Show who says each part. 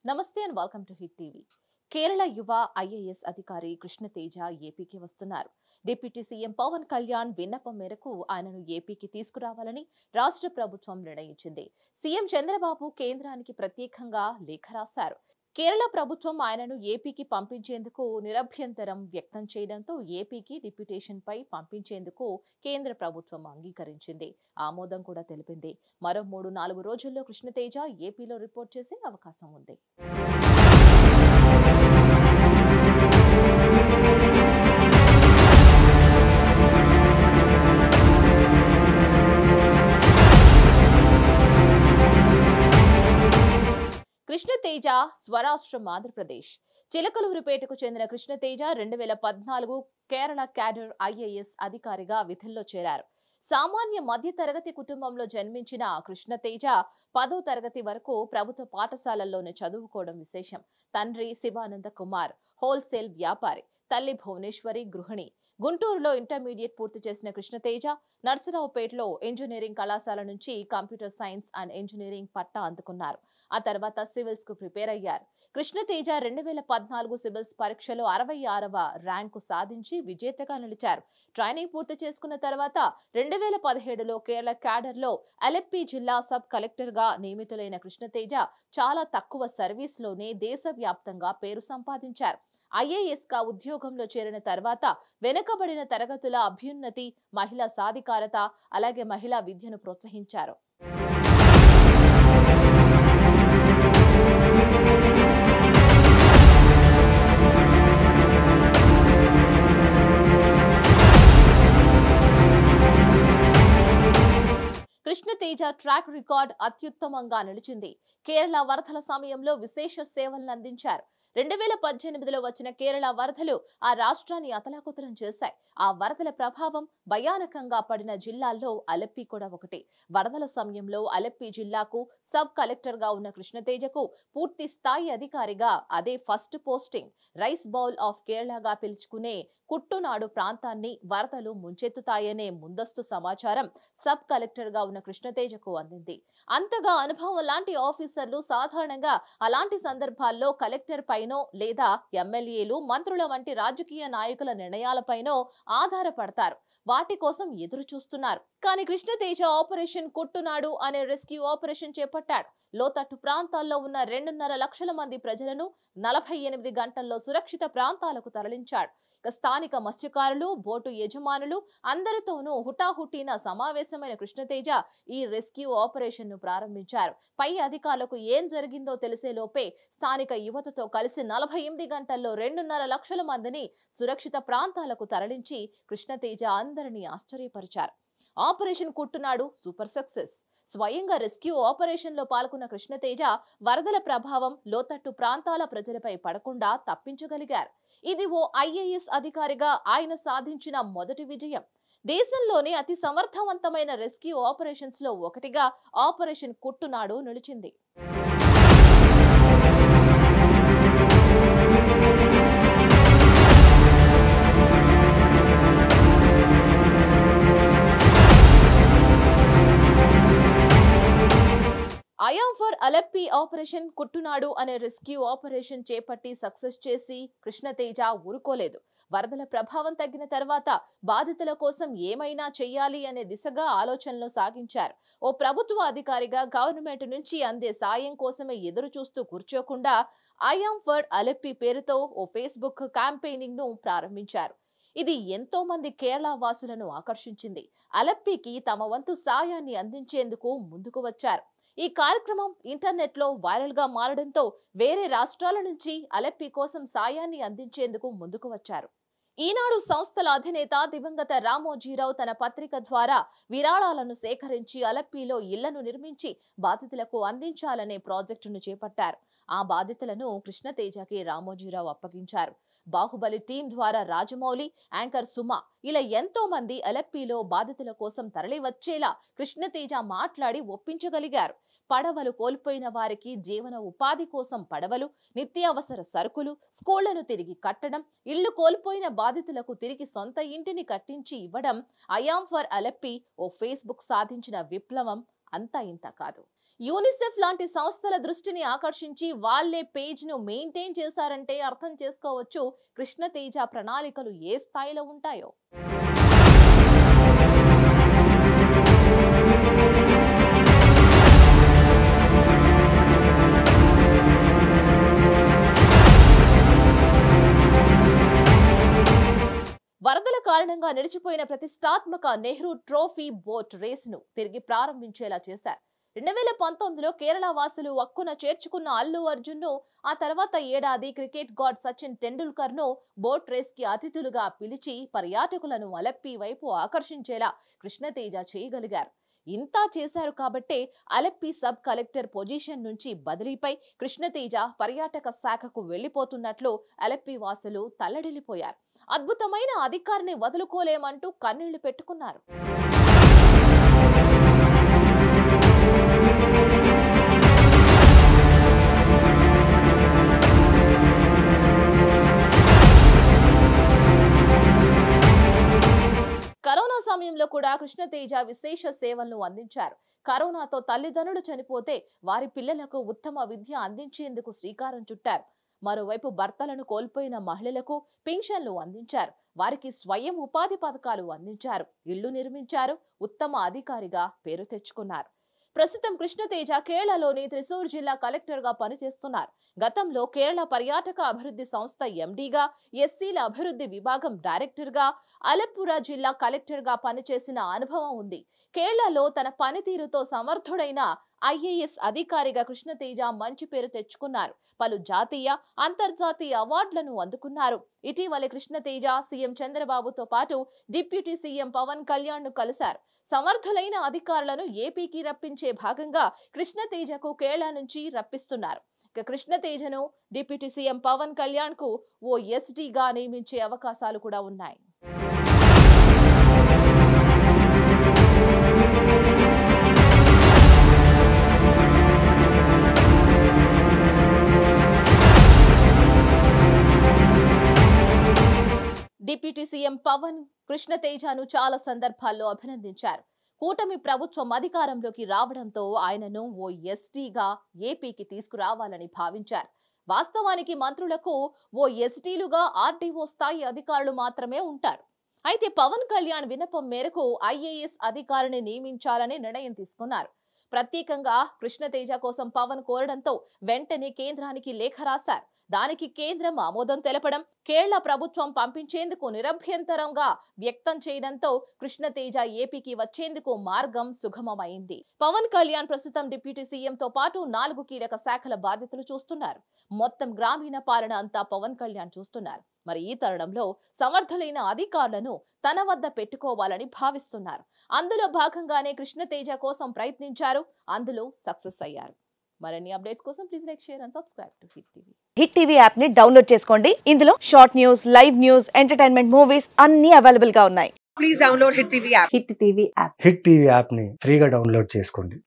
Speaker 1: నమస్తే and welcome to hit TV. Kerala యువ IAS అధికారి కృష్ణ తేజ ఏపీకి వస్తున్నారు. డిప్యూటీ సీఎం పవన్ కళ్యాణ్ విన్నపం మేరకు ఆయనను ఏపీకి తీసుకురావాలని రాష్ట్ర ప్రభుత్వం నిర్ణయించింది. సీఎం చంద్రబాబు కేంద్రానికి ప్రత్యేకంగా లేఖ రాశారు. కేరళ ప్రభుత్వం ఆయనను ఏపీకి పంపించేందుకు నిరభ్యంతరం వ్యక్తం చేయడంతో ఏపీకి డిప్యూటేషన్ పై పంపించేందుకు కేంద్ర ప్రభుత్వం అంగీకరించింది. ఆమోదం కూడా తెలిపింది. మరో 3-4 రోజుల్లో కృష్ణతేజ ఏపీలో రిపోర్ట్ చేసే అవకాశం ఉంది. కృష్ణతేజ స్వరాష్ట్రం ఆంధ్రప్రదేశ్. చిలకలూరిపేటకు చెందిన కృష్ణతేజ 2014 కేరళ క్యాడర్ ఐఏఎస్ అధికారిగా విధుల్లో చేరారు. సామాన్య మధ్యతరగతి కుటుంబంలో జన్మించిన కృష్ణతేజ 10వ తరగతి వరకు ప్రభుత్వ పాఠశాలల్లోనే చదువుకోవడం విశేషం. తండ్రి శివానంద కుమార్ హోల్సేల్ వ్యాపారి, తల్లి భువనేశ్వరి గృహిణి. గుంటూరులో ఇంటర్మీడియట్ పూర్తి చేసిన కృష్ణతేజ నర్సరావుపేటలో ఇంజనీరింగ్ కళాశాల నుంచి కంప్యూటర్ సైన్స్ అండ్ ఇంజనీరింగ్ పట్టా అందుకున్నారు. ఆ తర్వాత సివిల్స్ కు ప్రిపేర్ అయ్యారు. కృష్ణతేజ 2014 సివిల్స్ పరీక్షలో 66వ ర్యాంకు సాధించి విజేతగా నిలిచారు. ట్రైనింగ్ పూర్తి చేసుకున్న తర్వాత 2017లో కేరళ క్యాడర్ లో అలెప్పీ జిల్లా సబ్ కలెక్టర్ గా నియమితులైన కృష్ణతేజ చాలా తక్కువ సర్వీస్ లోనే దేశవ్యాప్తంగా పేరు సంపాదించారు. ఐఏఎస్ గా ఉద్యోగంలో చేరిన తర్వాత వెనుకబడిన తరగతుల అభ్యున్నతి, మహిళా సాధికారత, అలాగే మహిళా విద్యను ప్రోత్సహించారు. కృష్ణతేజ ట్రాక్ రికార్డ్ అత్యుత్తమంగా నిలిచింది. కేరళ వరదల సమయంలో విశేష సేవలను అందించారు. 2018లో వచ్చిన కేరళ వరదలు ఆ రాష్ట్రాన్ని అతలాకుతలం చేశాయి. ఆ వరదల ప్రభావం భయానకంగా పడిన జిల్లాల్లో అలెప్పీ కూడా ఒకటి. వరదల సమయంలో అలెప్పీ జిల్లాకు సబ్ కలెక్టర్ గా ఉన్న కృష్ణతేజకు పూర్తి స్థాయి అధికారిగా అదే first posting. Rice bowl of కేరళగా పిలుచుకునే కుట్టునాడు ప్రాంతాన్ని వరదలు ముంచెత్తుతాయనే ముందస్తు సమాచారం సబ్ కలెక్టర్ గా ఉన్న కృష్ణతేజకు అందింది. అంతగా అనుభవం లాంటి ఆఫీసర్లు సాధారణంగా అలాంటి సందర్భాల్లో కలెక్టర్ పైనో లేదా ఎమ్మెల్యేలు, మంత్రుల వంటి రాజకీయ నాయకుల నిర్ణయాలపైనో ఆధారపడతారు. వాటి కోసం ఎదురు చూస్తున్నారు. కానీ కృష్ణతేజ ఆపరేషన్ కుట్టునాడు అనే రెస్క్యూ ఆపరేషన్ చేపట్టాడు. లోతట్టు ప్రాంతాల్లో ఉన్న 2.5 లక్షల మంది ప్రజలను 48 గంటల్లో సురక్షిత ప్రాంతాలకు తరలించాడు. స్థానిక మత్స్యకారులు, బోటు యజమానులు అందరితోనూ హుటాహుటీన సమావేశమైన కృష్ణతేజ ఈ రెస్క్యూ ఆపరేషన్ ను ప్రారంభించారు. పై అధికారులకు ఏం జరిగిందో తెలిసేలోపే స్థానిక యువతతో కలిసి 48 గంటల్లో 2.5 లక్షల మందిని సురక్షిత ప్రాంతాలకు తరలించి కృష్ణతేజ అందరినీ ఆశ్చర్యపరిచారు. Operation Kuttanad super success. స్వయంగా రెస్క్యూ ఆపరేషన్ లో పాల్గొన్న కృష్ణతేజ వరదల ప్రభావం లోతట్టు ప్రాంతాల ప్రజలపై పడకుండా తప్పించగలిగారు. ఇది ఓ ఐఏఎస్ అధికారిగా ఆయన సాధించిన మొదటి విజయం. దేశంలోనే అతి సమర్థవంతమైన రెస్క్యూ ఆపరేషన్స్ లో ఒకటిగా ఆపరేషన్ కుట్టునాడు నిలిచింది. I'm for Alleppey operation Kuttanad అనే రెస్క్యూ ఆపరేషన్ చేపట్టి సక్సెస్ చేసి కృష్ణతేజ ఊరుకోలేదు. వరదల ప్రభావం తగ్గిన తర్వాత బాధితుల కోసం ఏమైనా చెయ్యాలి అనే దిశగా ఆలోచనలు సాగించారు. ఓ ప్రభుత్వ అధికారిగా గవర్నమెంట్ నుంచి అందే సాయం కోసమే ఎదురు చూస్తూ కూర్చోకుండా ఐయామ్ ఫర్ అలెప్పీ పేరుతో ఓ ఫేస్బుక్ క్యాంపెయినింగ్ ను ప్రారంభించారు. ఇది ఎంతో మంది కేరళ వాసులను ఆకర్షించింది. అలెప్పీకి తమ వంతు సాయాన్ని అందించేందుకు ముందుకు వచ్చారు. ఈ కార్యక్రమం ఇంటర్నెట్ లో వైరల్ గా మారడంతో వేరే రాష్ట్రాల నుంచి అలెప్పీ కోసం సాయాన్ని అందించేందుకు ముందుకు వచ్చారు. ఈనాడు సంస్థల అధినేత దివంగత రామోజీరావు తన పత్రిక ద్వారా విరాళాలను సేకరించి అలెప్పీలో ఇళ్లను నిర్మించి బాధితులకు అందించాలనే ప్రాజెక్టును చేపట్టారు. ఆ బాధితులను కృష్ణతేజకి రామోజీరావు అప్పగించారు. బాహుబలి టీం ద్వారా రాజమౌళి, యాంకర్ సుమ ఇలా ఎంతో మంది అలెప్పీలో బాధితుల కోసం తరలి వచ్చేలా కృష్ణతేజ మాట్లాడి ఒప్పించగలిగారు. పడవలు కోల్పోయిన వారికి జీవన ఉపాధి కోసం పడవలు, నిత్యావసర సరుకులు, స్కూళ్లను తిరిగి కట్టడం, ఇళ్లు కోల్పోయిన బాధితులకు తిరిగి సొంత ఇంటిని కట్టించి ఇవ్వడం ఐయామ్ ఫర్ అలెప్పీ ఓ ఫేస్బుక్ సాధించిన విప్లవం అంతా ఇంత కాదు. యూనిసెఫ్ లాంటి సంస్థల దృష్టిని ఆకర్షించి వాళ్లే పేజ్ ను మెయింటైన్ చేశారంటే అర్థం చేసుకోవచ్చు కృష్ణతేజ ప్రణాళికలు ఏ స్థాయిలో ఉంటాయో. వరదల కారణంగా నిలిచిపోయిన ప్రతిష్టాత్మక నెహ్రూ ట్రోఫీ బోట్ రేసును తిరిగి ప్రారంభించేలా చేశారు. 2019లో కేరళ వాసులు హక్కున చేర్చుకున్న అల్లు అర్జున్ ను, ఆ తర్వాత ఏడాది క్రికెట్ గాడ్ సచిన్ టెండూల్కర్ ను బోట్ రేస్ కి అతిథులుగా పిలిచి పర్యాటకులను అలెప్పీ వైపు ఆకర్షించేలా కృష్ణతేజ చేయగలిగారు. ఇంతా చేశారు కాబట్టే అలెప్పీ సబ్ కలెక్టర్ పొజిషన్ నుంచి బదిలీపై కృష్ణతేజ పర్యాటక శాఖకు వెళ్లిపోతున్నట్లు అలెప్పీ వాసులు తల్లడిల్లిపోయారు. అద్భుతమైన అధికారిని వదులుకోలేమంటూ కన్నీళ్లు పెట్టుకున్నారు. కరోనా సమయంలో కూడా కృష్ణతేజ విశేష సేవలను అందించారు. కరోనాతో తల్లిదండ్రులు చనిపోతే వారి పిల్లలకు ఉత్తమ విద్య అందించేందుకు శ్రీకారం చుట్టారు. మరోవైపు భర్తలను కోల్పోయిన మహిళలకు పింఛన్లు అందించారు. వారికి స్వయం ఉపాధి పథకాలు అందించారు. ఇళ్లు నిర్మించారు. ఉత్తమ అధికారిగా పేరు తెచ్చుకున్నారు. ప్రస్తుతం కృష్ణతేజ కేరళలోని త్రిశూర్ జిల్లా కలెక్టర్ గా పనిచేస్తున్నారు. గతంలో కేరళ పర్యాటక అభివృద్ధి సంస్థ ఎండీగా, ఎస్సీల అభివృద్ధి విభాగం డైరెక్టర్ గా, అలప్పుర జిల్లా కలెక్టర్ గా పనిచేసిన అనుభవం ఉంది. కేరళలో తన పనితీరుతో సమర్థుడైన ఐఏఎస్ అధికారిగా కృష్ణతేజ మంచి పేరు తెచ్చుకున్నారు. పలు జాతీయ, అంతర్జాతీయ అవార్డులను అందుకున్నారు. ఇటీవలే కృష్ణతేజ సీఎం చంద్రబాబుతో పాటు డిప్యూటీ సీఎం పవన్ కళ్యాణ్ ను కలిశారు. సమర్థులైన అధికారులను ఏపీకి రప్పించే భాగంగా కృష్ణతేజకు కేరళ నుంచి రప్పిస్తున్నారు. ఇక కృష్ణతేజను డిప్యూటీ సీఎం పవన్ కళ్యాణ్ కు ఓ ఎస్డీగా నియమించే అవకాశాలు కూడా ఉన్నాయి. డిప్యూటీ సీఎం పవన్ కృష్ణతేజను చాలా సందర్భాల్లో అభినందించారు. కూటమి ప్రభుత్వం అధికారంలోకి రావడంతో ఆయనను ఓ ఎస్డీగా ఏపీకి తీసుకురావాలని భావించారు. వాస్తవానికి మంత్రులకు ఓ ఎస్డీలుగా ఆర్డీఓ స్థాయి అధికారులు మాత్రమే ఉంటారు. అయితే పవన్ కళ్యాణ్ విన్నపం మేరకు ఐఏఎస్ అధికారిని నియమించాలని నిర్ణయం తీసుకున్నారు. ప్రత్యేకంగా కృష్ణతేజ కోసం పవన్ కోరడంతో వెంటనే కేంద్రానికి లేఖ రాశారు. దానికి కేంద్రం ఆమోదం తెలపడం, కేరళ ప్రభుత్వం పంపించేందుకు నిరభ్యంతరంగా వ్యక్తం చేయడంతో కృష్ణతేజ ఏపీకి వచ్చేందుకు మార్గం సుగమమైంది. పవన్ కళ్యాణ్ ప్రస్తుతం డిప్యూటీ సీఎంతో పాటు 4 కీలక శాఖల బాధ్యతలు చూస్తున్నారు. మొత్తం గ్రామీణ పాలన అంతా పవన్ కళ్యాణ్ చూస్తున్నారు. మరి ఈ తరుణంలో సమర్థులైన అధికారులను తన వద్ద పెట్టుకోవాలని భావిస్తున్నారు. అందులో భాగంగానే కృష్ణతేజ కోసం ప్రయత్నించారు. అందులో సక్సెస్ అయ్యారు. మరిన్ని అప్డేట్స్ కోసం please like, share and subscribe to hit TV.
Speaker 2: Hit TV app ని డౌన్లోడ్ చేసుకోండి. ఇందులో short news, live news, entertainment movies అన్ని అవైలబుల్ గా ఉన్నాయి. Please download hit TV app.
Speaker 3: Hit TV app ని ఫ్రీగా డౌన్లోడ్ చేసుకోండి.